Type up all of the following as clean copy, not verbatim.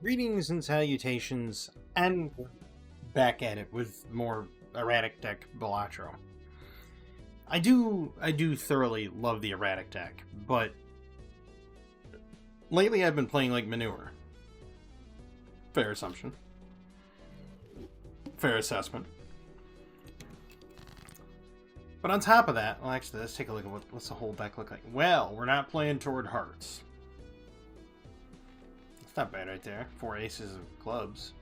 Greetings and salutations, and back at it with more erratic deck Balatro. I do thoroughly love the erratic deck, but lately I've been playing like manure. Fair assumption. Fair assessment. But on top of that, well actually let's take a look at what's the whole deck look like. Well, we're not playing toward hearts. It's not bad right there. 4 aces of clubs.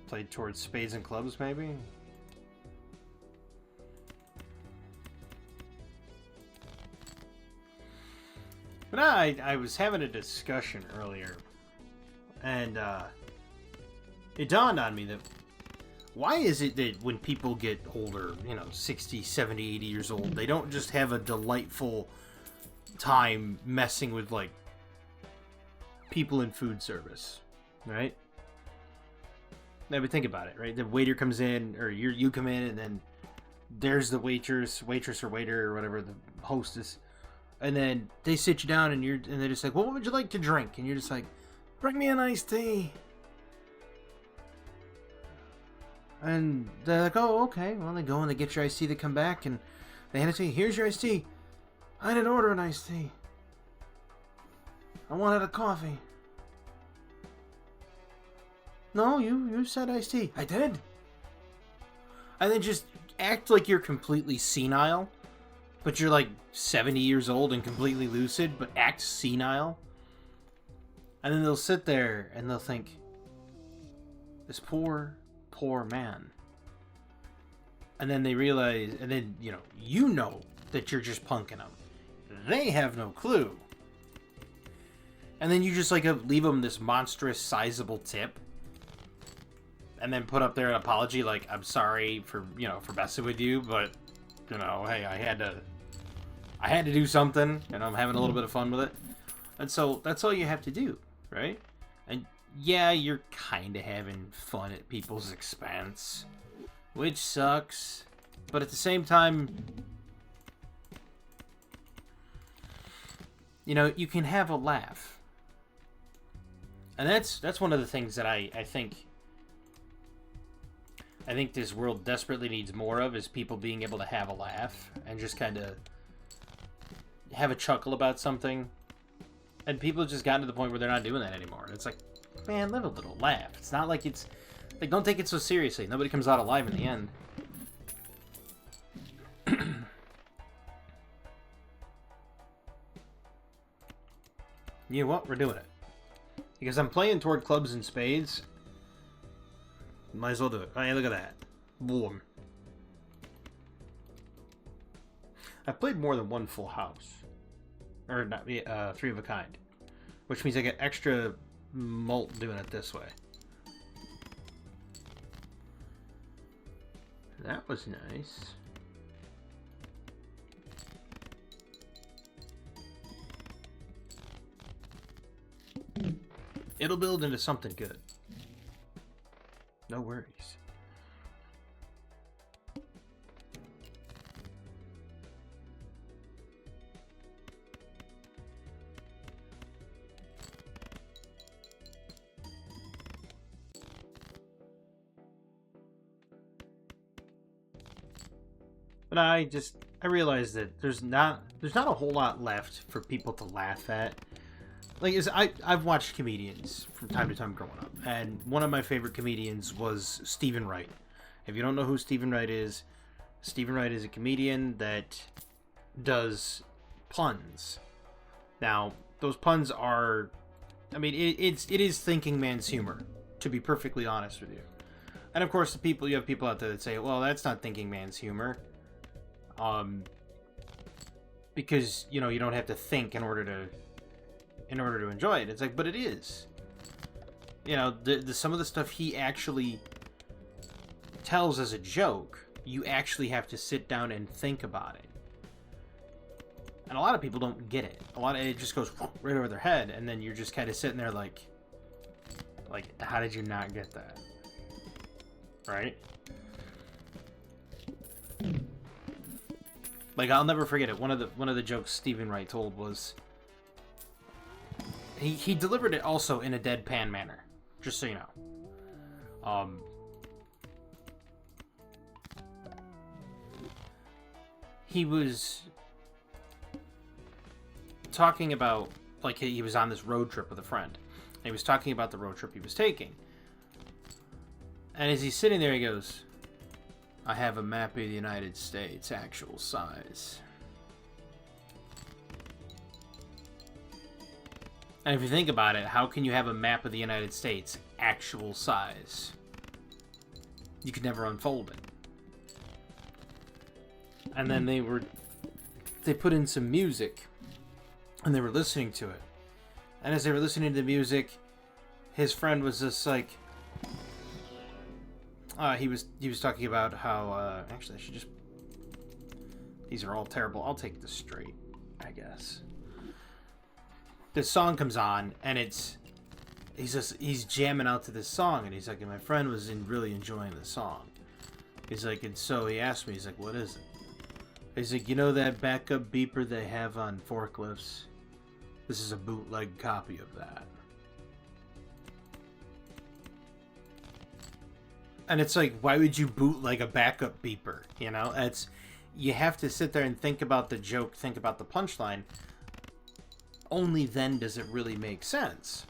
Played towards spades and clubs, maybe? But I was having a discussion earlier, and it dawned on me that why is it that when people get older, 60, 70, 80 years old, they don't just have a delightful time messing with, like, people in food service, right? Now, but think about it, right? The waiter comes in, or you come in, and then there's the waitress or waiter or whatever, the hostess, and then they sit you down, and they're just like, well, what would you like to drink? And you're just like, bring me an iced tea. And they're like, oh, okay. Well, they go and they get your iced tea. They come back and they hand it to you. Here's your iced tea. I didn't order an iced tea. I wanted a coffee. No, you said iced tea. I did. And then just act like you're completely senile, but you're like 70 years old and completely lucid, but act senile. And then they'll sit there and they'll think, this poor man. And then they realize, and then, you know that you're just punking them. They have no clue. And then you just, like, leave them this monstrous, sizable tip. And then put up there an apology, like, I'm sorry for messing with you, but, hey, I had to do something, and I'm having a little bit of fun with it. And so, that's all you have to do, right? And yeah, you're kind of having fun at people's expense, which sucks. But at the same time, you can have a laugh. And that's one of the things that I think this world desperately needs more of, is people being able to have a laugh and just kind of have a chuckle about something. And people have just gotten to the point where they're not doing that anymore. And it's like, man, live a little, laugh. It's not like it's like, don't take it so seriously. Nobody comes out alive in the end. You know what? We're doing it. Because I'm playing toward clubs and spades. Might as well do it. Hey, look at that. Boom. I've played more than one full house. Or not, 3 of a kind. Which means I get extra mult doing it this way. That was nice. It'll build into something good. No worries. But I realized that there's not a whole lot left for people to laugh at. Like, I've watched comedians from time to time growing up, and one of my favorite comedians was Stephen Wright. If you don't know who Stephen Wright is a comedian that does puns. Now, those puns are, it is thinking man's humor, to be perfectly honest with you. And of course, you have people out there that say, well, that's not thinking man's humor. Because, you don't have to think in order to enjoy it. It's like, but it is. Some of the stuff he actually tells as a joke, you actually have to sit down and think about it. And a lot of people don't get it. It just goes right over their head, and then you're just kind of sitting there like, how did you not get that? Right? Like, I'll never forget it. One of the jokes Stephen Wright told was, he delivered it also in a deadpan manner, just so you know. He was talking about, like, he was on this road trip with a friend. And he was talking about the road trip he was taking. And as he's sitting there, he goes, I have a map of the United States, actual size. And if you think about it, how can you have a map of the United States, actual size? You could never unfold it. And then they put in some music, and they were listening to it. And as they were listening to the music, his friend was just like, he was talking about how, actually I should just, these are all terrible. I'll take this straight, I guess. This song comes on, and he's jamming out to this song, and he's like, and my friend was really enjoying the song. He's like, and so he asked me, he's like, what is it? He's like, you know that backup beeper they have on forklifts? This is a bootleg copy of that. And it's like, why would you bootleg a backup beeper? You know, you have to sit there and think about the joke, think about the punchline. Only then does it really make sense.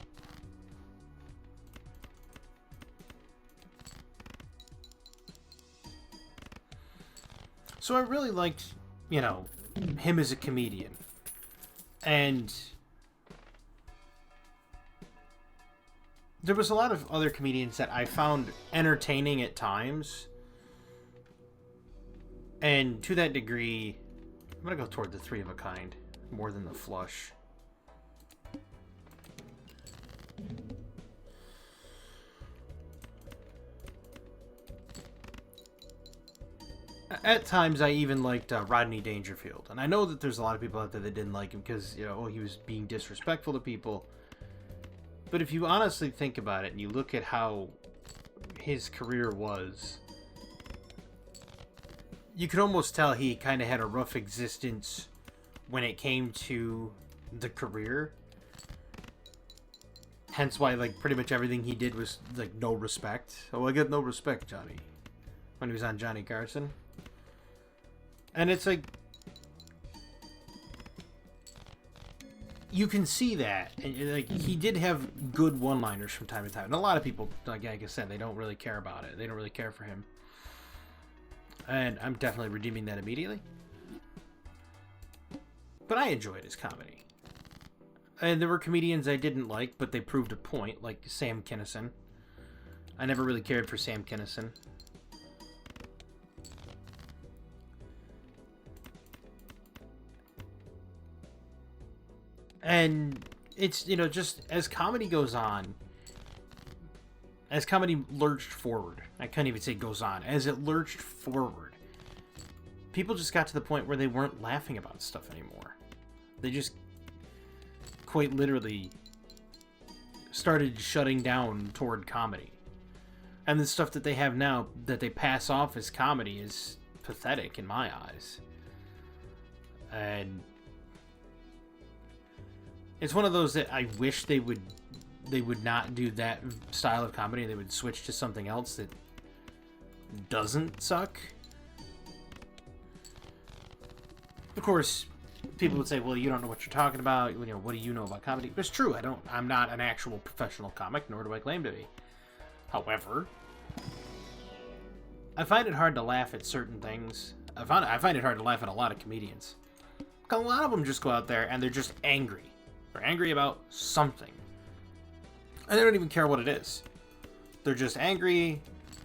So I really liked, you know, him as a comedian. And there was a lot of other comedians that I found entertaining at times. And to that degree, I'm going to go toward the Three of a Kind more than the Flush. At times, I even liked Rodney Dangerfield. And I know that there's a lot of people out there that didn't like him because, you know, he was being disrespectful to people. But if you honestly think about it and you look at how his career was, you could almost tell he kind of had a rough existence when it came to the career. Hence why, like, pretty much everything he did was, like, no respect. Oh, I got no respect, Johnny. When he was on Johnny Carson. And it's like, you can see that, and like, he did have good one-liners from time to time. And a lot of people, like I said, they don't really care about it. They don't really care for him. And I'm definitely redeeming that immediately. But I enjoyed his comedy. And there were comedians I didn't like, but they proved a point, like Sam Kinison. I never really cared for Sam Kinison. And it's, you know, just as comedy goes on, as comedy lurched forward, I can't even say goes on, as it lurched forward, people just got to the point where they weren't laughing about stuff anymore. They just quite literally started shutting down toward comedy. And the stuff that they have now that they pass off as comedy is pathetic in my eyes. And it's one of those that I wish they would not do that style of comedy. They would switch to something else that doesn't suck. Of course, people would say, well, you don't know what you're talking about. You know, what do you know about comedy? But it's true. I'm not an actual professional comic, nor do I claim to be. However, I find it hard to laugh at certain things. I find it hard to laugh at a lot of comedians. A lot of them just go out there and they're just angry. They're angry about something. And they don't even care what it is. They're just angry,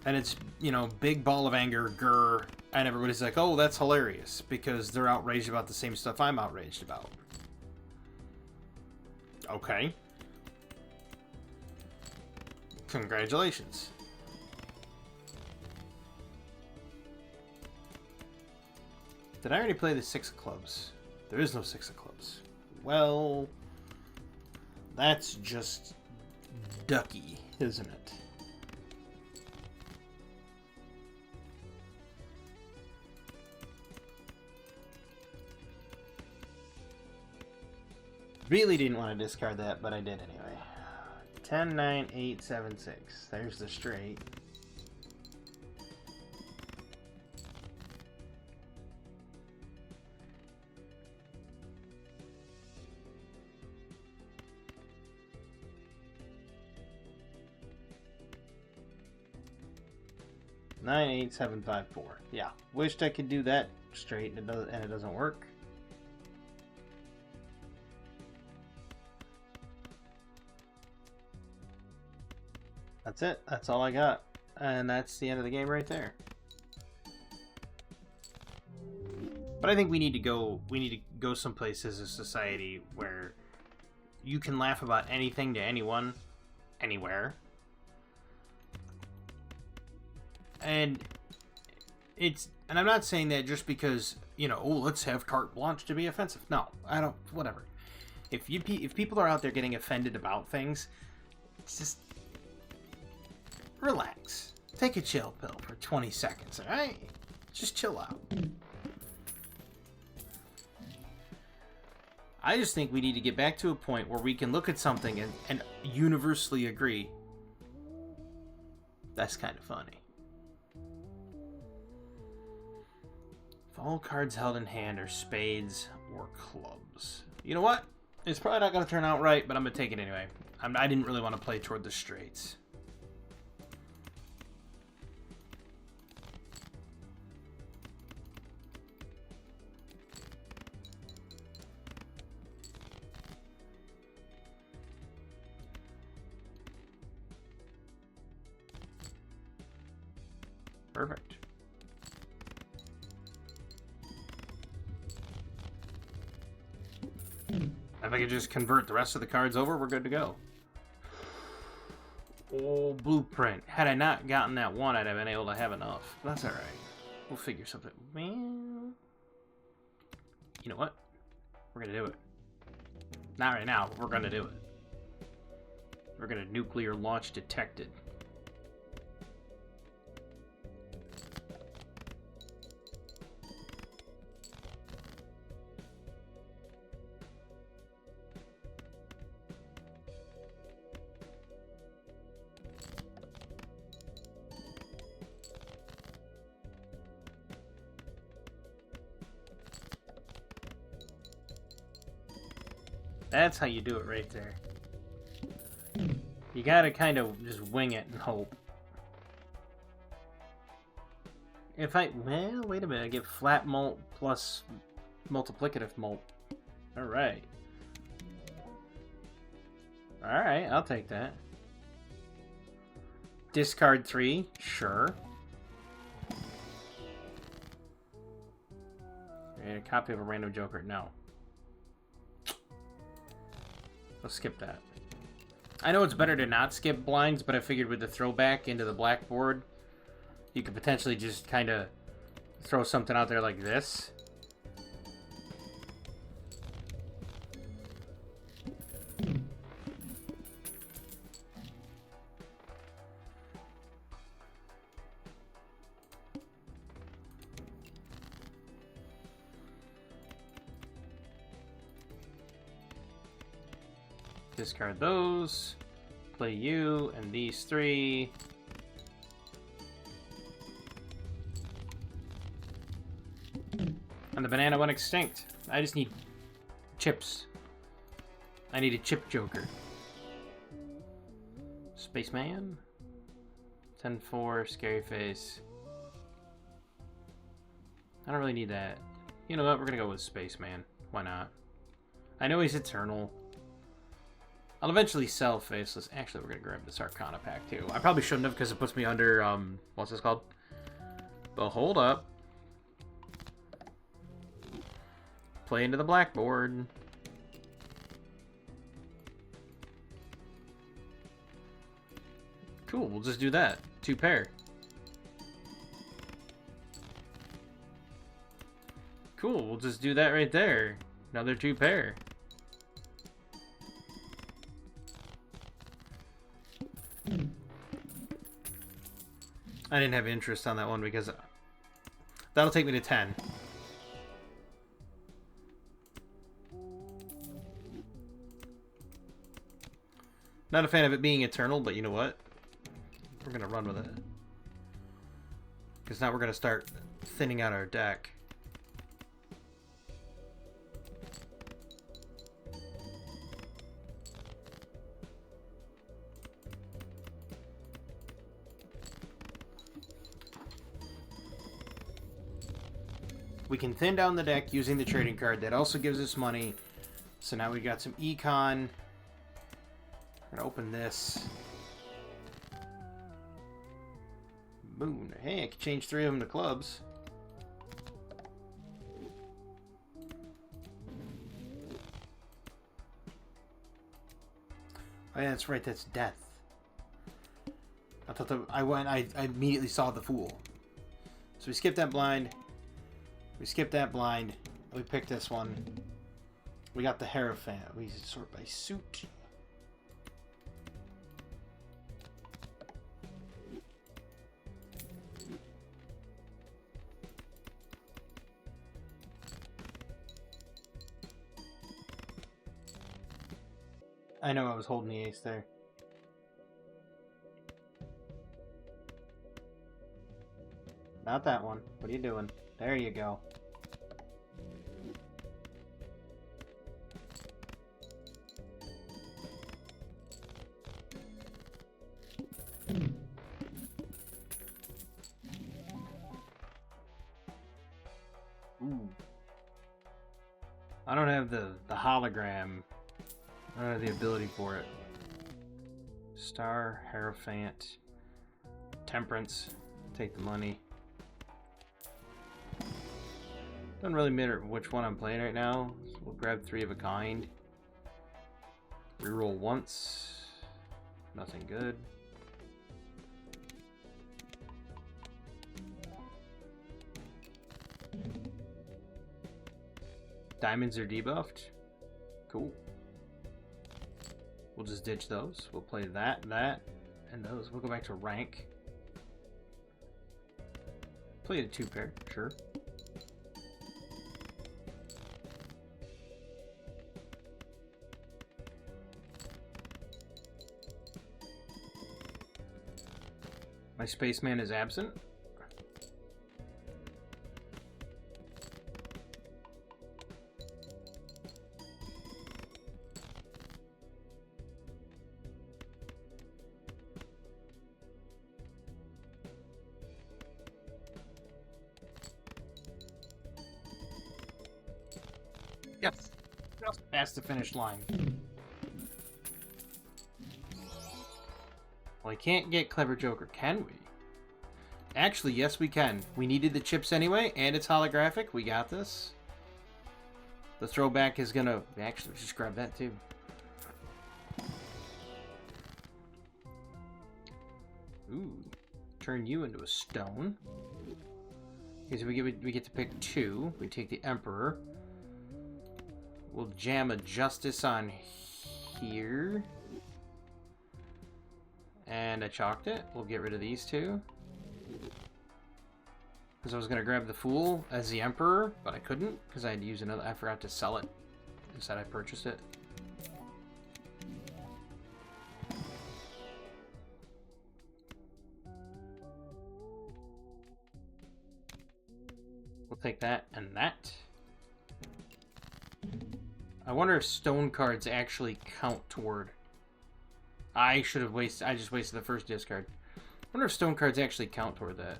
and it's, you know, big ball of anger, grr, and everybody's like, oh, that's hilarious, because they're outraged about the same stuff I'm outraged about. Okay. Congratulations. Did I already play the Six of Clubs? There is no Six of Clubs. Well, that's just ducky, isn't it? Really didn't want to discard that, but I did anyway. 10, 9, 8, 7, 6. There's the straight. Nine, 8, 7, 5, 4. Yeah, wished I could do that straight, and it doesn't work. That's it. That's all I got, and that's the end of the game right there. But I think we need to go. We need to go someplace as a society where you can laugh about anything to anyone, anywhere. And I'm not saying that just because, you know, oh, let's have carte blanche to be offensive. No, I don't. Whatever. If people are out there getting offended about things, it's just relax. Take a chill pill for 20 seconds. All right, just chill out. I just think we need to get back to a point where we can look at something and universally agree. That's kind of funny. If all cards held in hand are spades or clubs. You know what? It's probably not going to turn out right, but I'm going to take it anyway. I didn't really want to play toward the straights. Perfect. If I could just convert the rest of the cards over, we're good to go. Oh, blueprint. Had I not gotten that one, I'd have been able to have enough. But that's alright. We'll figure something. Man. You know what? We're gonna do it. Not right now, but we're gonna do it. We're gonna nuclear launch detected. That's how you do it right there. You gotta kind of just wing it and hope. If I... Well, wait a minute. I get flat mult plus multiplicative mult. Alright. Alright, I'll take that. Discard 3. Sure. And a copy of a random joker. No. Let's skip that. I know it's better to not skip blinds, but I figured with the throwback into the blackboard, you could potentially just kind of throw something out there like this. Discard those. Play you and these 3. And the banana went extinct. I just need chips. I need a chip joker. Spaceman. 10-4, scary face. I don't really need that. You know what? We're gonna go with Spaceman. Why not? I know he's eternal. I'll eventually sell Faceless. Actually, we're going to grab this Arcana pack, too. I probably shouldn't have, because it puts me under, what's this called? But hold up. Play into the blackboard. Cool, we'll just do that. 2 pair. Cool, we'll just do that right there. Another 2 pair. I didn't have interest on that one because that'll take me to 10. Not a fan of it being eternal, but you know what? We're going to run with it. Because now we're going to start thinning out our deck. We can thin down the deck using the trading card. That also gives us money. So now we got some econ. We're going to open this. Boom. Hey, I can change 3 of them to clubs. Oh yeah, that's right. That's death. I thought I immediately saw the fool. So we skipped that blind. We skipped that blind. We picked this one. We got the Hierophant. We sort by suit. I know I was holding the ace there. Not that one. What are you doing? There you go. Ooh. I don't have the hologram. I don't have the ability for it. Star, Hierophant, Temperance. Take the money. Doesn't really matter which one I'm playing right now. So we'll grab 3 of a kind. Reroll once. Nothing good. Diamonds are debuffed. Cool. We'll just ditch those. We'll play that, and those. We'll go back to rank. Play a 2-pair, sure. My spaceman is absent. Yes, just past the finish line. Well, I can't get Clever Joker, can we? Actually, yes, we can. We needed the chips anyway, and it's holographic. We got this. The throwback is gonna... Actually, just grab that too. Ooh. Turn you into a stone. Okay, so we get to pick 2. We take the Emperor. We'll jam a Justice on here. And I chalked it. We'll get rid of these 2. Because I was going to grab the Fool as the Emperor, but I couldn't because I had to use another... I forgot to sell it. Instead I purchased it. We'll take that and that. I wonder if stone cards actually count toward... I should have wasted... I just wasted the first discard. I wonder if stone cards actually count toward that.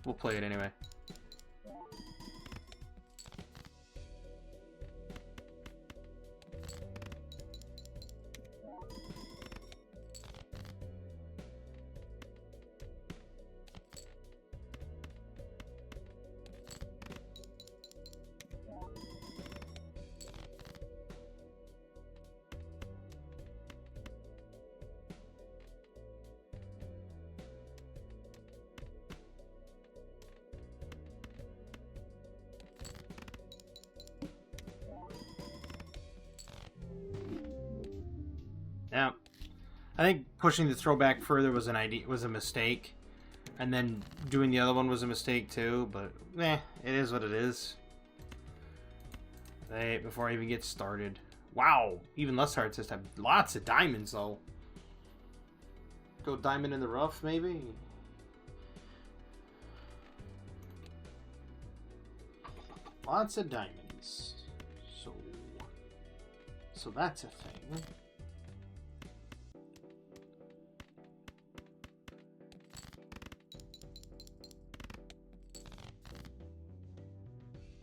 We'll play it anyway. Yeah, I think pushing the throwback further was a mistake. And then doing the other one was a mistake too, but it is what it is. Hey, before I even get started. Wow, even less hard just have lots of diamonds though. Go diamond in the rough, maybe? Lots of diamonds. So that's a thing.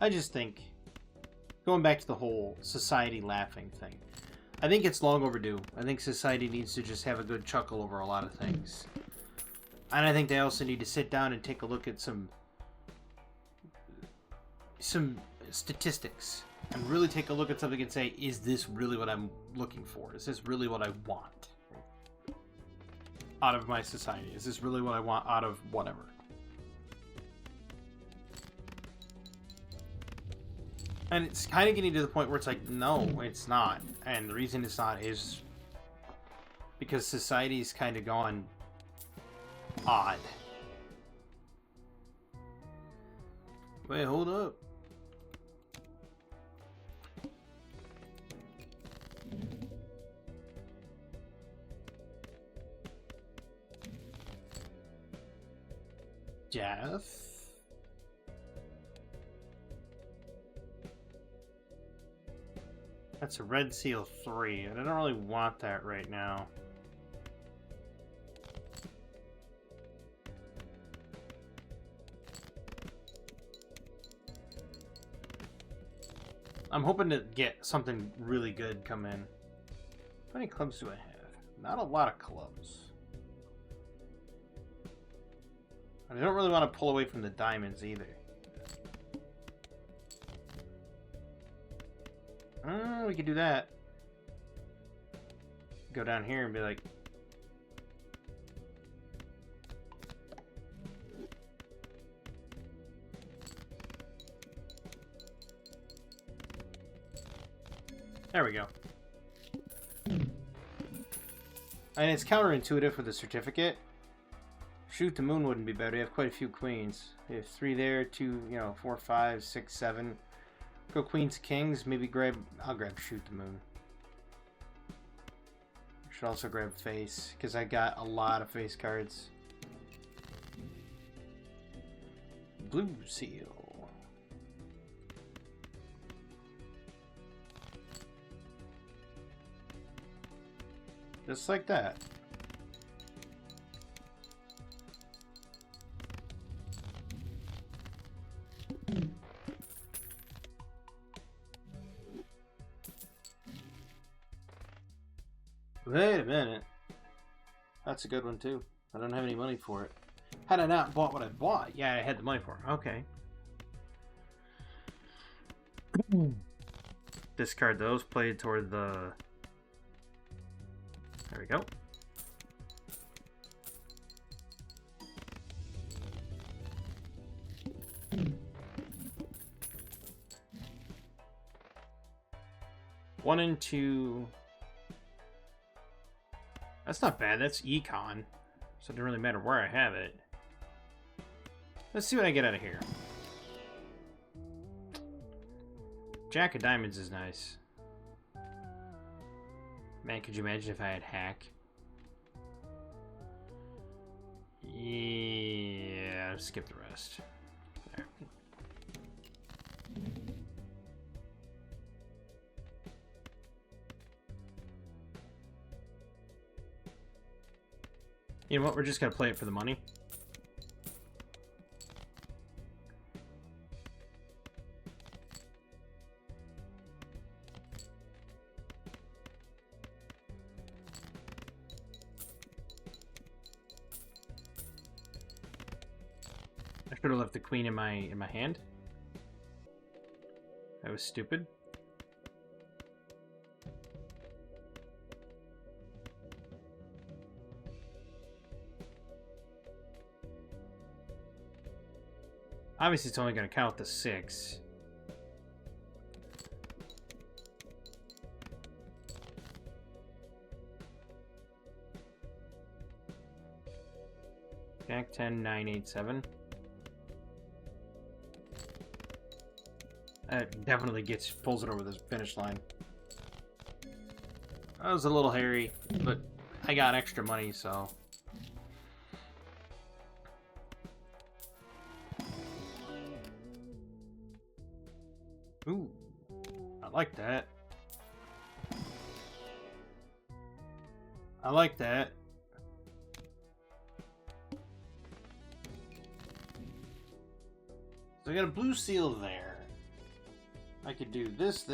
I just think, going back to the whole society laughing thing, I think it's long overdue. I think society needs to just have a good chuckle over a lot of things. And I think they also need to sit down and take a look at some statistics. And really take a look at something and say, is this really what I'm looking for? Is this really what I want out of my society? Is this really what I want out of whatever? And it's kind of getting to the point where it's like, no, it's not. And the reason it's not is because society's kind of gone odd. Wait, hold up. Jeff? That's a red seal 3, and I don't really want that right now. I'm hoping to get something really good come in. How many clubs do I have? Not a lot of clubs. I don't really want to pull away from the diamonds either. We could do that. Go down here and be like... There we go. And it's counterintuitive with the certificate. Shoot the moon wouldn't be better. You have quite a few queens. You have 3 there, 2, 4, 5, 6, 7. Go queens, kings. Maybe I'll grab shoot the moon. Should also grab face because I got a lot of face cards. Blue seal. Just like that. Wait a minute. That's a good one too. I don't have any money for it. Had I not bought what I bought, yeah, I had the money for it. Okay. Discard those, play toward the... There we go. One and 2... That's not bad, that's econ. So it doesn't really matter where I have it. Let's see what I get out of here. Jack of Diamonds is nice. Man, could you imagine if I had hack? Yeah, I'll skip the rest. There. You know what? We're just gonna play it for the money. I should have left the queen in my hand. That was stupid. Obviously, it's only going to count the 6. Jack 10, 9, 8, 7. That definitely pulls it over the finish line. That was a little hairy, but I got extra money, so... Ooh, I like that. I like that. So I got a blue seal there. I could do this,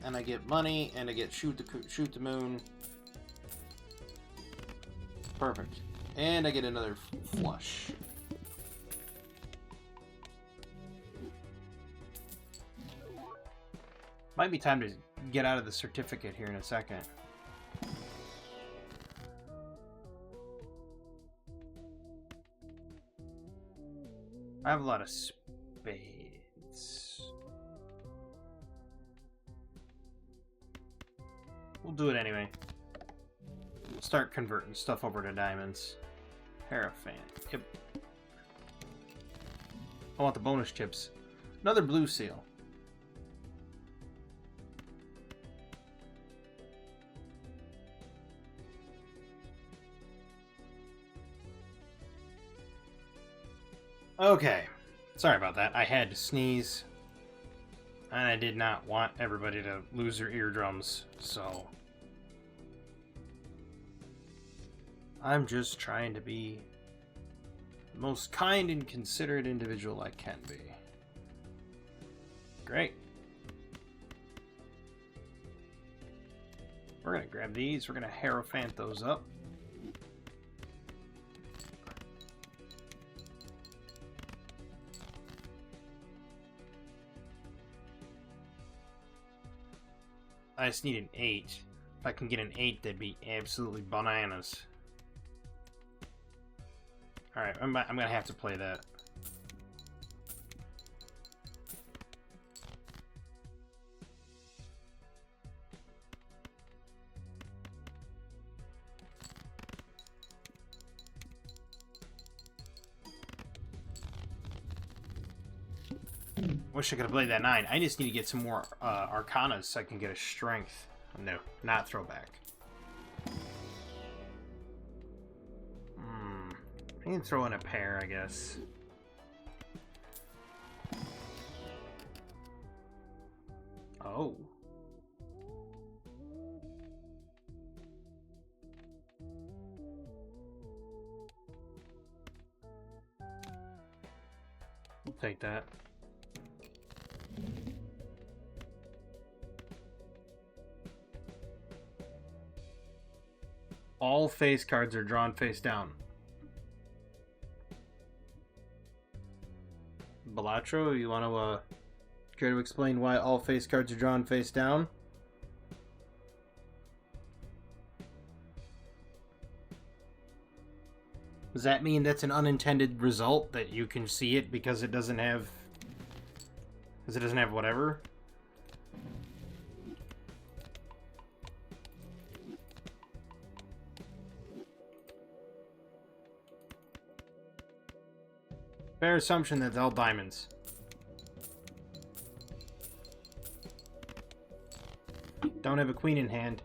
and I get money, and I get shoot the moon. Perfect. And I get another flush. Might be time to get out of the certificate here in a second. I have a lot of spades. We'll do it anyway. Start converting stuff over to diamonds. Hierophant. Yep. I want the bonus chips. Another blue seal. Okay. Sorry about that. I had to sneeze. And I did not want everybody to lose their eardrums, so... I'm just trying to be the most kind and considerate individual I can be. Great. We're gonna grab these. We're gonna Hierophant those up. I just need an 8. If I can get an 8, that'd be absolutely bananas. Alright, I'm gonna have to play that. Wish I could have played that 9. I just need to get some more Arcanas so I can get a strength. No, not throwback. I can throw in a pair, I guess. Oh. We'll take that. All face cards are drawn face down. Balatro, you want to care to explain why all face cards are drawn face down? Does that mean that's an unintended result, that you can see it because it doesn't have... Because it doesn't have whatever? Fair assumption that they're all diamonds. Don't have a queen in hand.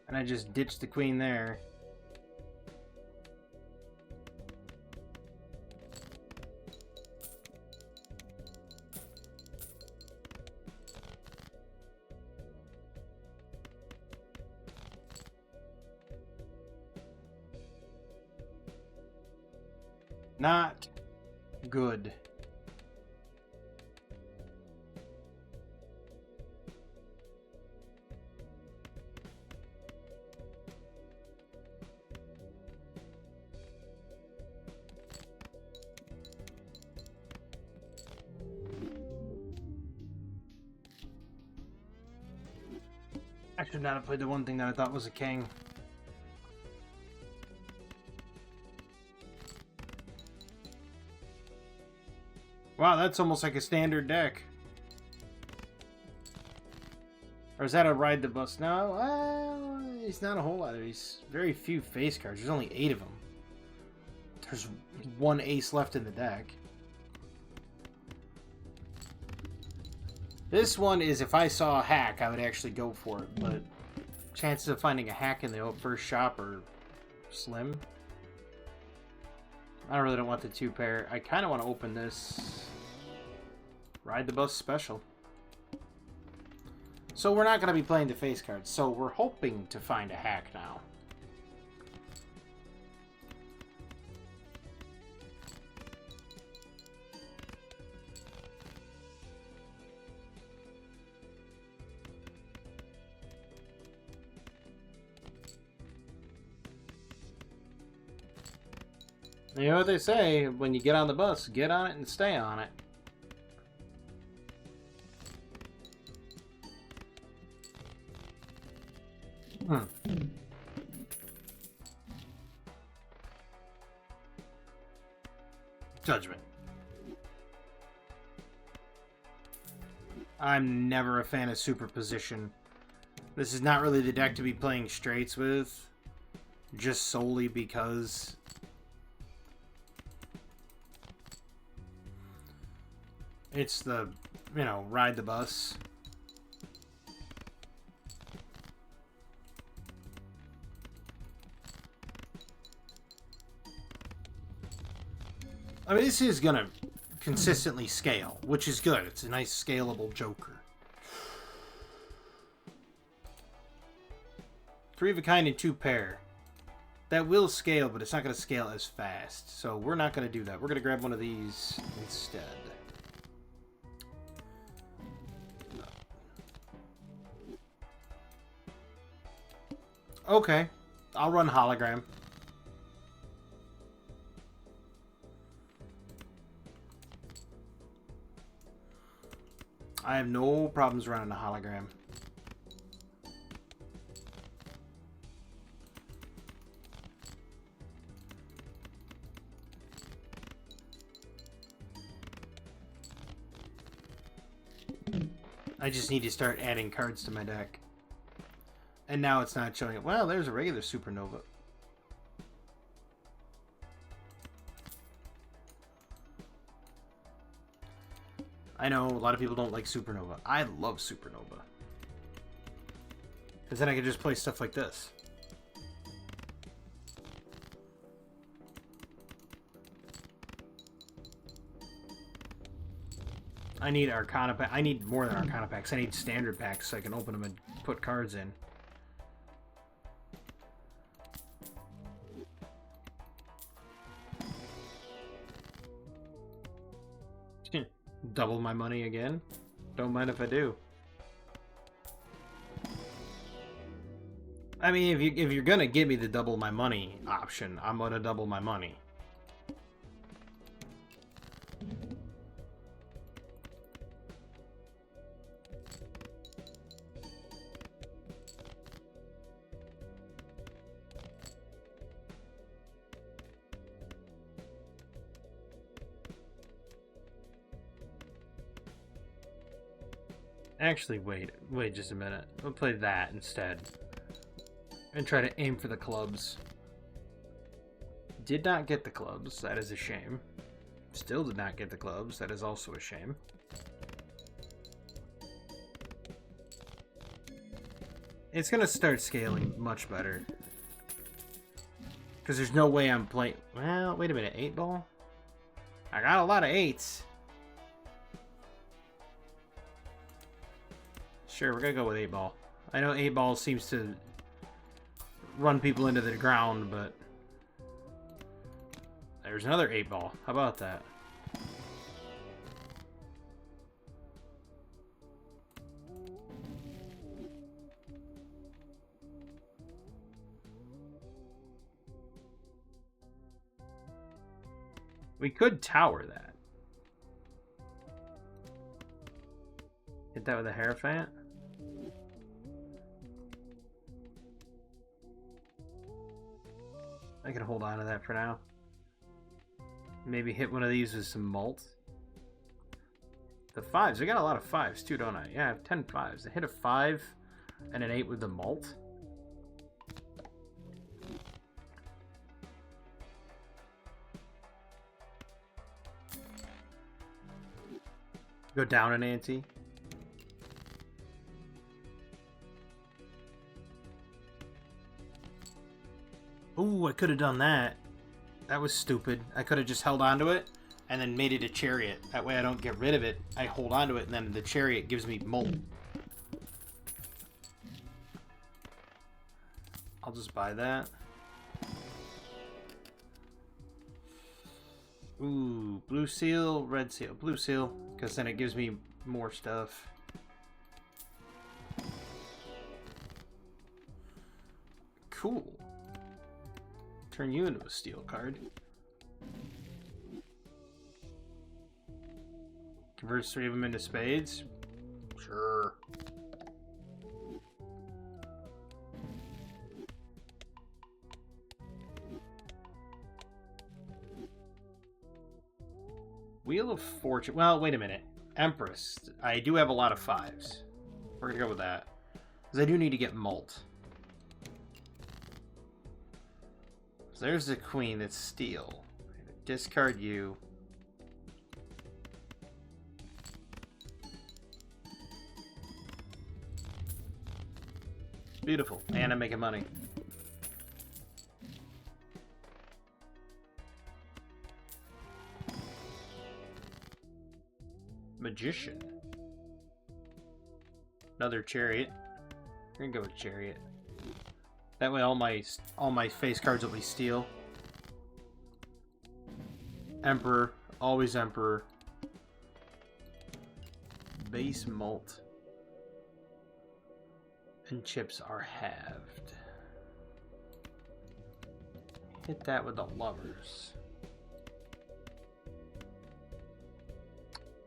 And I just ditched the queen there. Not good. I should not have played the one thing that I thought was a king. Wow, that's almost like a standard deck. Or is that a ride the bus? No, it's not a whole lot. There's very few face cards. There's only 8 of them. There's 1 ace left in the deck. This one is, if I saw a hack, I would actually go for it, but chances of finding a hack in the first shop are slim. I really don't want the 2 pair. I kind of want to open this Ride the Bus special. So we're not going to be playing the face cards, so we're hoping to find a hack now. You know what they say, when you get on the bus, get on it and stay on it. Judgment. I'm never a fan of superposition. This is not really the deck to be playing straights with, just solely because it's the, you know, ride the bus. I mean, this is gonna consistently scale, which is good. It's a nice scalable Joker. 3 of a kind and 2 pair. That will scale, but it's not gonna scale as fast. So we're not gonna do that. We're gonna grab one of these instead. Okay, I'll run hologram. I have no problems running a hologram. I just need to start adding cards to my deck. And now it's not showing it. Well, there's a regular supernova. I know a lot of people don't like supernova. I love supernova. Because then I can just play stuff like this. I need Arcana pack. I need more than Arcana packs. I need standard packs so I can open them and put cards in. Double my money again? Don't mind if I do. I mean, if you're gonna give me the double my money option, I'm gonna double my money. Actually, wait just a minute. We'll play that instead. And try to aim for the clubs. Did not get the clubs. That is a shame. Still did not get the clubs. That is also a shame. It's gonna start scaling much better. Because there's no way I'm playing... Well, wait a minute. 8 ball? I got a lot of 8s. Sure, we're gonna go with 8 ball. I know 8 ball seems to run people into the ground, but there's another 8 ball. How about that? We could tower that. Hit that with a Hierophant. I can hold on to that for now. Maybe hit one of these with some malt. The 5s. I got a lot of 5s too, don't I? Yeah, I have 10 5s. I hit a 5 And an 8 with the malt? Go down an ante. Ooh, I could have done that. That was stupid. I could have just held onto it and then made it a chariot. That way I don't get rid of it. I hold onto it and then the chariot gives me malt. I'll just buy that. Ooh, blue seal, red seal. Blue seal, because then it gives me more stuff. Cool. Turn you into a steel card. Converts 3 of them into spades? Sure. Wheel of Fortune. Well, wait a minute. Empress. I do have a lot of 5s. We're gonna go with that. Because I do need to get malt. So there's the queen that's steel. Discard you. Beautiful. And I'm making money. Magician. Another chariot. We're gonna go with chariot. That way all my face cards will be steel. Emperor. Always Emperor. Base malt. And chips are halved. Hit that with the lovers.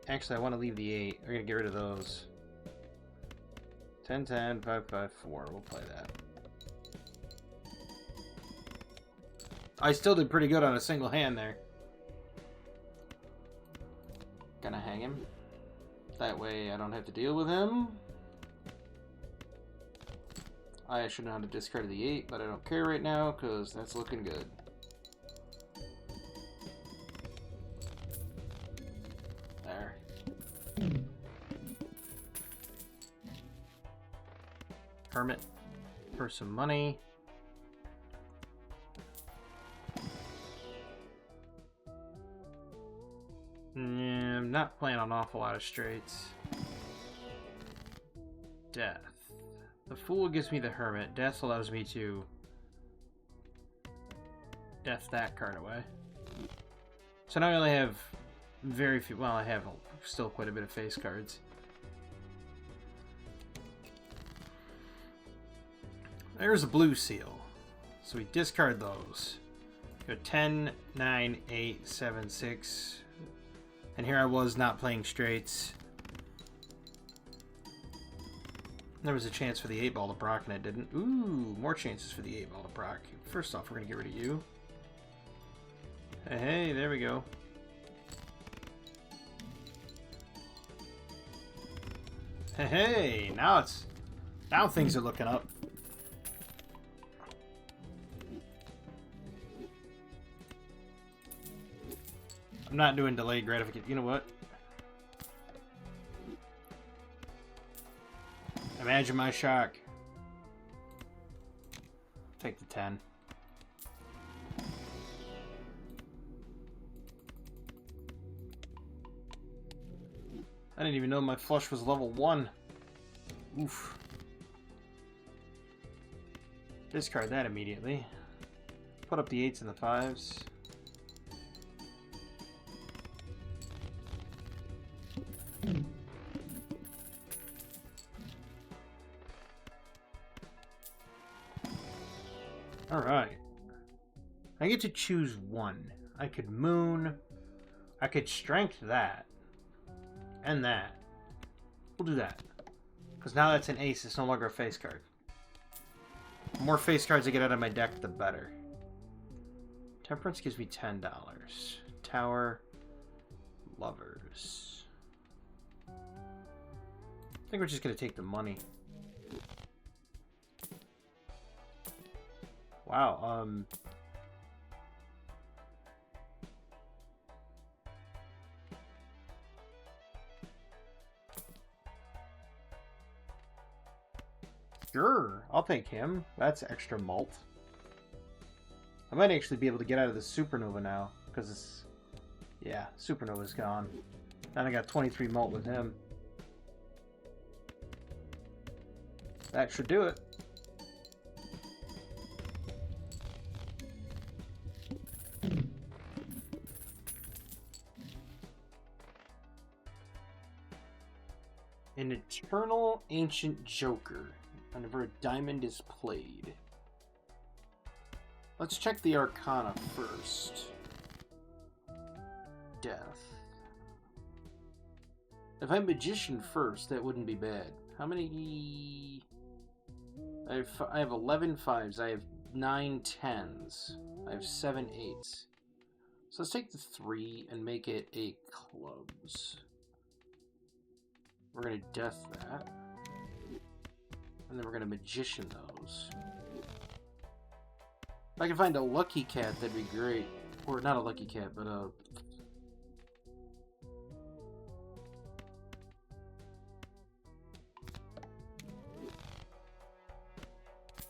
Actually, I want to leave the 8. We're going to get rid of those. 10, 10, 5, 5, 4. We'll play that. I still did pretty good on a single hand there. Gonna hang him. That way I don't have to deal with him. I should know how to discard the 8, but I don't care right now because that's looking good. There. Hermit for some money. I'm not playing an awful lot of straights. Death. The Fool gives me the Hermit. Death allows me to death that card away. So now I only have very few. Well, I have still quite a bit of face cards. There's a blue seal. So we discard those. Go 10, 9, 8, 7, 6. And here I was not playing straights. There was a chance for the 8-ball to proc and it didn't. Ooh, more chances for the 8-ball to proc. First off, we're going to get rid of you. Hey, hey, there we go. Hey, hey, now things are looking up. I'm not doing delayed gratification. You know what? Imagine my shock. Take the 10. I didn't even know my flush was level 1. Oof. Discard that immediately. Put up the 8s and the 5s. Alright. I get to choose one. I could moon. I could strength that. And that. We'll do that. Because now that's an ace, it's no longer a face card. The more face cards I get out of my deck, the better. Temperance gives me $10. Tower. Lovers. I think we're just going to take the money. Wow, sure, I'll take him. That's extra malt. I might actually be able to get out of the supernova now, because it's... Yeah, supernova's gone. And I got 23 malt with him. That should do it. An eternal ancient joker. Whenever a diamond is played. Let's check the arcana first. Death. If I'm magician first, that wouldn't be bad. How many... I have 11 5s. I have 9 10s. I have 7 8s. So let's take the 3 and make it a clubs. We're going to death that. And then we're going to magician those. If I can find a lucky cat, that'd be great. Or not a lucky cat, but a...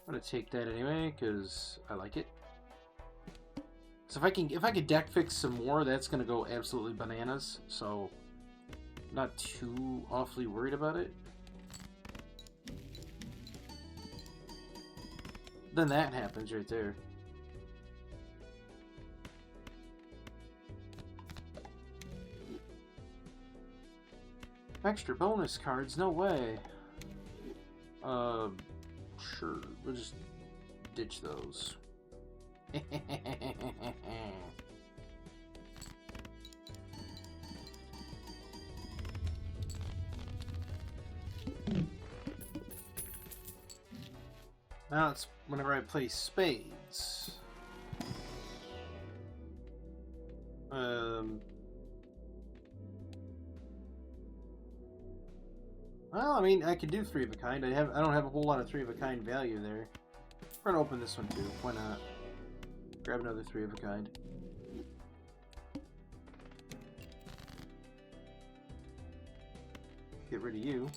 I'm gonna take that anyway, because I like it. So if I could deck fix some more, that's gonna go absolutely bananas. So not too awfully worried about it. Then that happens right there. Extra bonus cards? No way. Sure. We'll just ditch those. Now it's whenever I play spades. Well, I mean, I could do 3 of a kind. I don't have a whole lot of 3 of a kind value there. We're gonna open this one too. Why not? Grab another 3 of a kind. Get rid of you.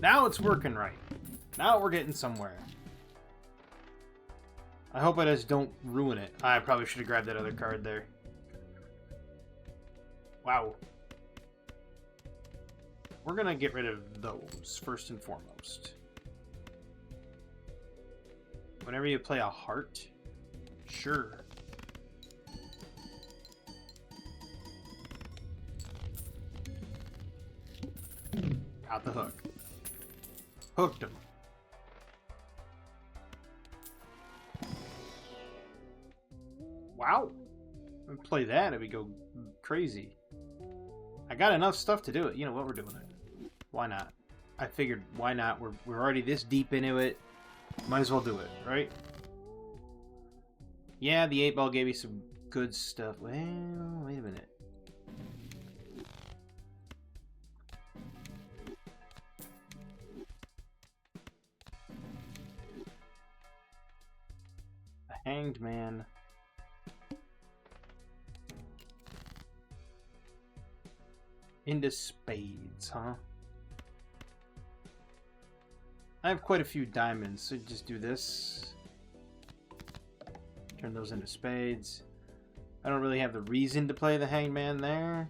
Now it's working right. Now we're getting somewhere. I hope I just don't ruin it. I probably should have grabbed that other card there. Wow. We're gonna get rid of those, first and foremost. Whenever you play a heart, sure. Out the hook. Hooked him. Wow. If we play that, it would go crazy. I got enough stuff to do it. You know what? We're doing it. Why not? I figured, why not? We're already this deep into it. Might as well do it, right? Yeah, the 8-ball gave me some good stuff. Well, wait a minute. The Hanged Man. Into spades, huh? I have quite a few diamonds, so just do this. Turn those into spades. I don't really have the reason to play the Hanged Man there.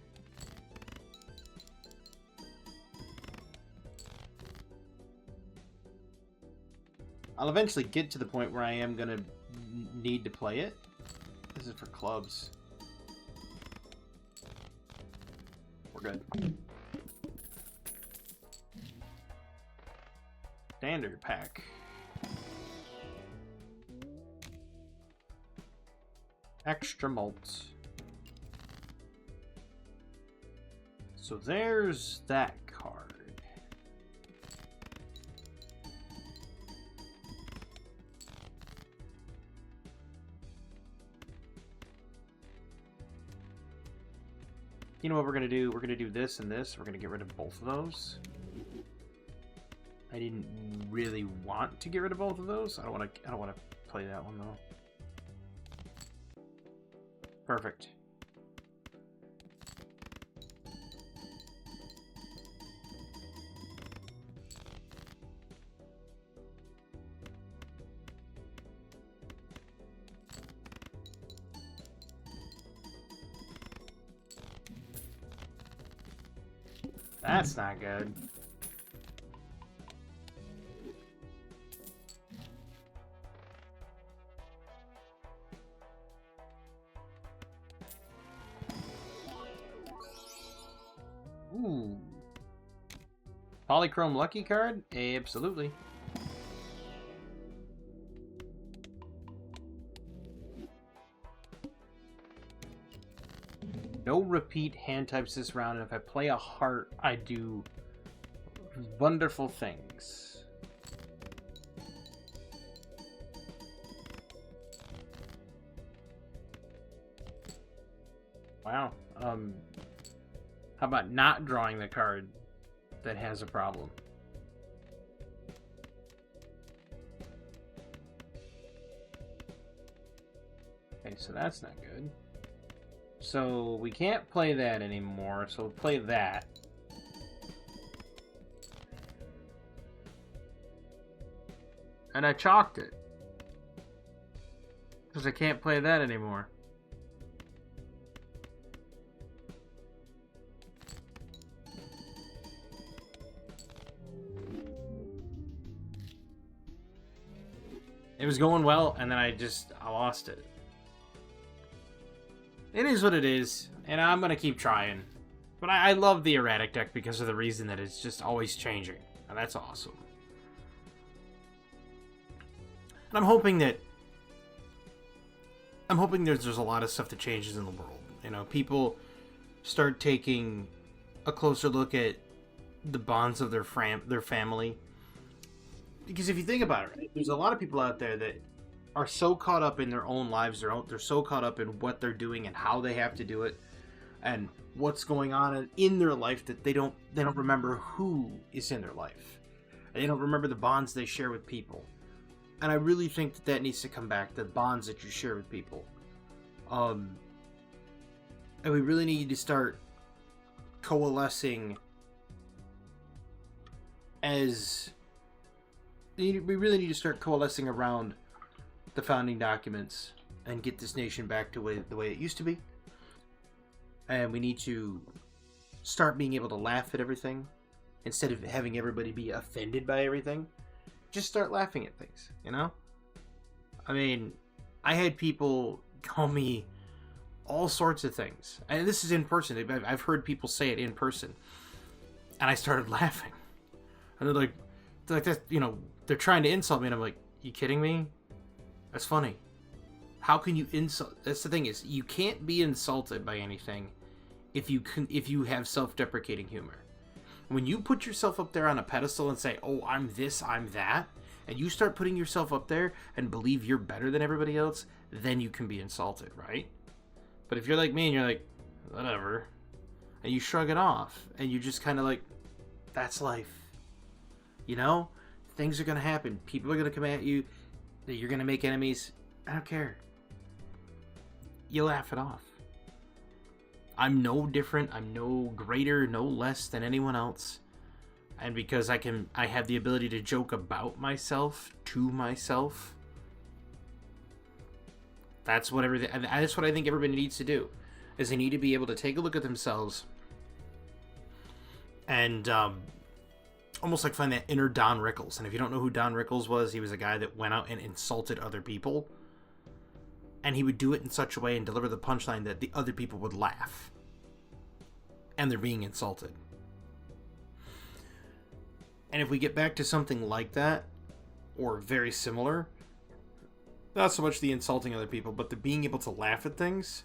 I'll eventually get to the point where I am gonna need to play it. This is for clubs. We're good. Standard pack. Extra malt. So there's that card. You know what we're gonna do? We're gonna do this and this. We're gonna get rid of both of those. I didn't really want to get rid of both of those. I don't want to play that one though. Perfect. That's not good. Ooh. Polychrome lucky card? Absolutely. No repeat hand types this round, and if I play a heart, I do wonderful things. Wow. How about not drawing the card that has a problem? Okay, so that's not good. So we can't play that anymore, so we'll play that. And I chalked it. Because I can't play that anymore. It was going well, and then I lost it. It is what it is, and I'm going to keep trying. But I love the erratic deck because of the reason that it's just always changing. And that's awesome. And I'm hoping there's a lot of stuff that changes in the world. You know, people start taking a closer look at the bonds of their family. Because if you think about it, right, there's a lot of people out there that are so caught up in their own lives, they're so caught up in what they're doing and how they have to do it, and what's going on in their life that they don't remember who is in their life, and they don't remember the bonds they share with people. And I really think that needs to come back, the bonds that you share with people. And we really need to start coalescing we really need to start coalescing around the founding documents and get this nation back to the way it used to be. And we need to start being able to laugh at everything instead of having everybody be offended by everything. Just start laughing at things, you know? I mean, I had people call me all sorts of things. And this is in person. I've heard people say it in person. And I started laughing. And they're like that, you know, they're trying to insult me, and I'm like, you kidding me? That's funny. How can you insult? That's the thing, is you can't be insulted by anything if you have self-deprecating humor. When you put yourself up there on a pedestal and say, oh, I'm this, I'm that, and you start putting yourself up there and believe you're better than everybody else, then you can be insulted, right? But if you're like me and you're like, whatever, and you shrug it off, and you just kind of like, that's life. You know? Things are going to happen. People are going to come at you. That you're going to make enemies. I don't care. You laugh it off. I'm no different. I'm no greater, no less than anyone else. And because I have the ability to joke about myself to myself. That's what I think everybody needs to do. Is they need to be able to take a look at themselves and almost like find that inner Don Rickles. And if you don't know who Don Rickles was, he was a guy that went out and insulted other people. And he would do it in such a way and deliver the punchline that the other people would laugh. And they're being insulted. And if we get back to something like that, or very similar, not so much the insulting other people, but the being able to laugh at things,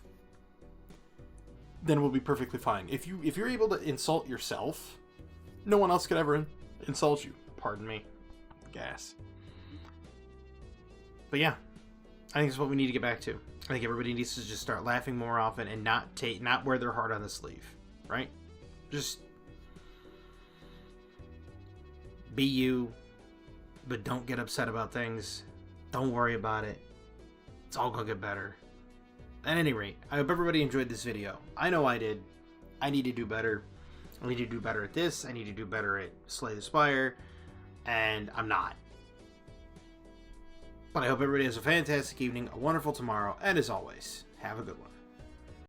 then we'll be perfectly fine. If you're able to insult yourself, no one else could ever insult you. Pardon me. Gas. But yeah, I think that's what we need to get back to. I think everybody needs to just start laughing more often and not wear their heart on the sleeve. right? Just be you, but don't get upset about things. Don't worry about it. It's all gonna get better. At any rate, I hope everybody enjoyed this video. I know I did. I need to do better. I need to do better at this. I need to do better at Slay the Spire. And I'm not. But I hope everybody has a fantastic evening, a wonderful tomorrow, and as always, have a good one.